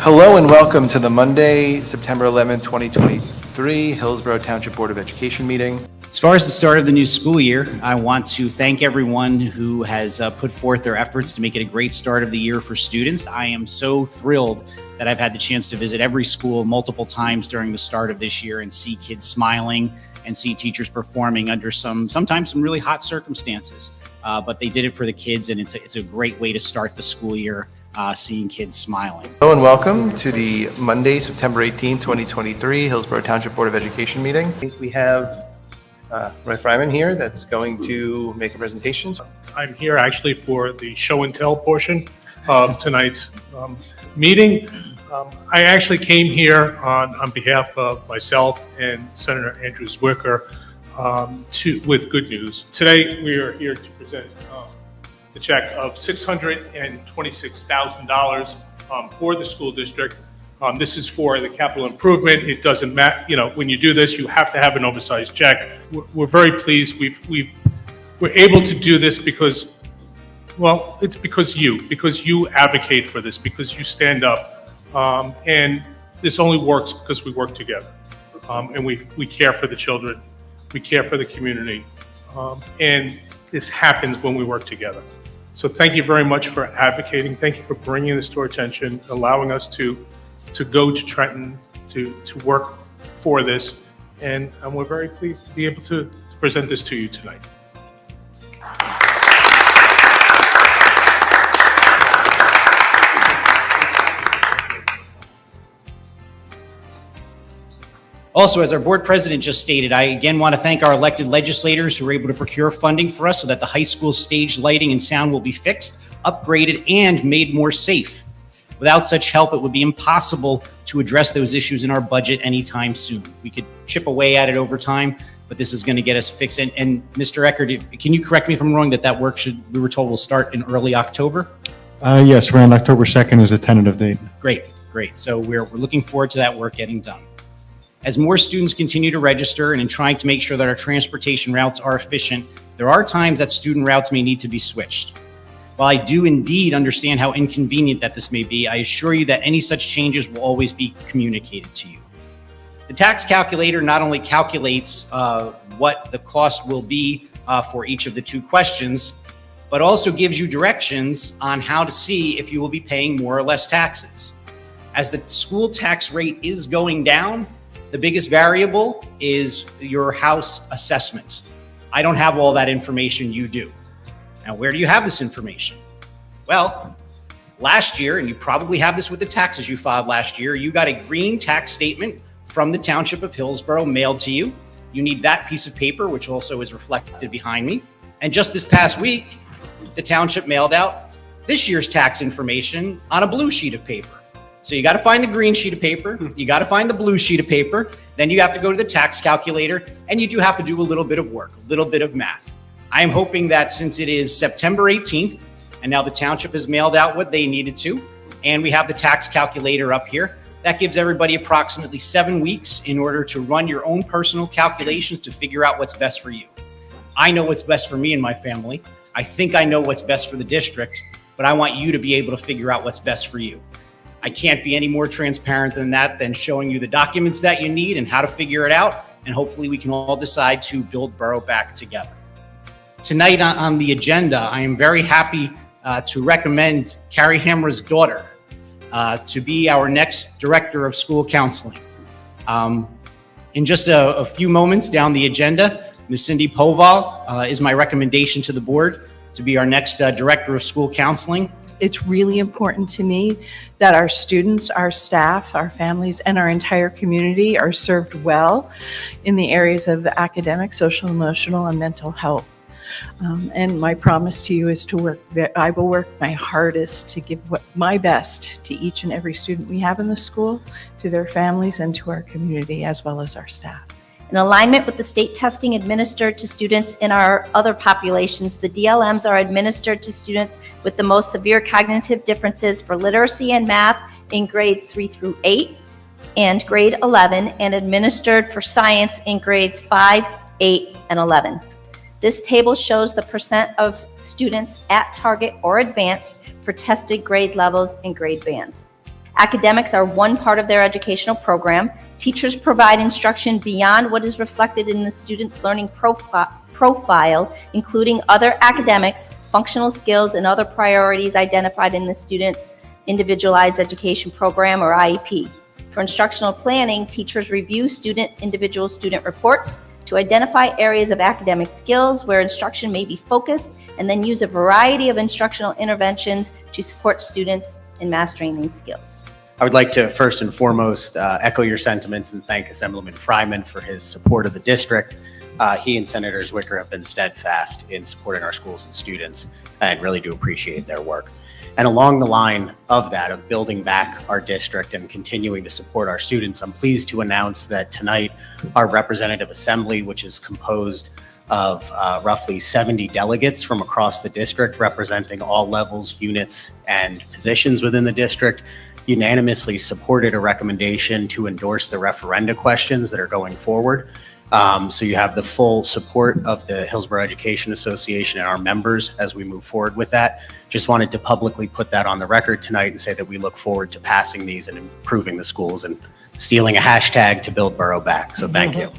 Hello and welcome to the Monday, September 11th, 2023 Hillsborough Township Board of Education meeting. As far as the start of the new school year, I want to thank everyone who has put forth their efforts to make it a great start of the year for students. I am so thrilled that I've had the chance to visit every school multiple times during the start of this year and see kids smiling and see teachers performing under sometimes some really hot circumstances. But they did it for the kids, and it's a great way to start the school year. Seeing kids smiling. Hello and welcome to the Monday, September 18th, 2023 Hillsborough Township Board of Education meeting. I think we have Roy Fryman here that's going to make a presentation. I'm here actually for the show and tell portion of tonight's meeting. I actually came here on behalf of myself and Senator Andrew Zwicker with good news. Today we are here to present the check of $626,000 for the school district. This is for the capital improvement. It doesn't matter, when you do this, you have to have an oversized check. We're very pleased. We're able to do this because, well, it's because you advocate for this, because you stand up, and this only works because we work together, and we care for the children, we care for the community, and this happens when we work together. So thank you very much for advocating. Thank you for bringing this to our attention, allowing us to go to Trenton to work for this. And we're very pleased to be able to present this to you tonight. Also, as our board president just stated, I again want to thank our elected legislators who were able to procure funding for us so that the high school stage lighting and sound will be fixed, upgraded, and made more safe. Without such help, it would be impossible to address those issues in our budget anytime soon. We could chip away at it over time, but this is going to get us fixed. And Mr. Eckert, can you correct me if I'm wrong, that work we were told will start in early October? Yes, around October 2nd is the tentative date. Great. So we're looking forward to that work getting done. As more students continue to register and in trying to make sure that our transportation routes are efficient, there are times that student routes may need to be switched. While I do indeed understand how inconvenient that this may be, I assure you that any such changes will always be communicated to you. The tax calculator not only calculates what the cost will be for each of the two questions, but also gives you directions on how to see if you will be paying more or less taxes. As the school tax rate is going down, the biggest variable is your house assessment. I don't have all that information, you do. Now, where do you have this information? Well, last year, and you probably have this with the taxes you filed last year, you got a green tax statement from the Township of Hillsborough mailed to you. You need that piece of paper, which also is reflected behind me. And just this past week, the township mailed out this year's tax information on a blue sheet of paper. So you got to find the green sheet of paper, you got to find the blue sheet of paper, then you have to go to the tax calculator, and you do have to do a little bit of work, a little bit of math. I am hoping that since it is September 18th, and now the township has mailed out what they needed to, and we have the tax calculator up here, that gives everybody approximately 7 weeks in order to run your own personal calculations to figure out what's best for you. I know what's best for me and my family. I think I know what's best for the district, but I want you to be able to figure out what's best for you. I can't be any more transparent than that, than showing you the documents that you need and how to figure it out. And hopefully we can all decide to build Borough back together. Tonight on the agenda, I am very happy to recommend Carrie Hammer's daughter to be our next director of school counseling. In just a few moments down the agenda, Ms. Cindy Poval is my recommendation to the board to be our next director of school counseling. It's really important to me that our students, our staff, our families, and our entire community are served well in the areas of academic, social, emotional, and mental health. And my promise to you is I will work my hardest to give my best to each and every student we have in the school, to their families, and to our community, as well as our staff. In alignment with the state testing administered to students in our other populations, the DLMs are administered to students with the most severe cognitive differences for literacy and math in grades 3 through 8 and grade 11, and administered for science in grades 5, 8, and 11. This table shows the percent of students at target or advanced for tested grade levels and grade bands. Academics are one part of their educational program. Teachers provide instruction beyond what is reflected in the student's learning profile, including other academics, functional skills, and other priorities identified in the student's individualized education program or IEP. For instructional planning, teachers review individual student reports to identify areas of academic skills where instruction may be focused, and then use a variety of instructional interventions to support students in mastering these skills. I would like to first and foremost echo your sentiments and thank Assemblyman Fryman for his support of the district. He and Senator Zwicker have been steadfast in supporting our schools and students, and really do appreciate their work. And along the line of that, of building back our district and continuing to support our students, I'm pleased to announce that tonight our representative assembly, which is composed of roughly 70 delegates from across the district representing all levels, units, and positions within the district, unanimously supported a recommendation to endorse the referenda questions that are going forward. So you have the full support of the Hillsborough Education Association and our members as we move forward with that. Just wanted to publicly put that on the record tonight and say that we look forward to passing these and improving the schools and stealing a hashtag to build Borough back. So thank you.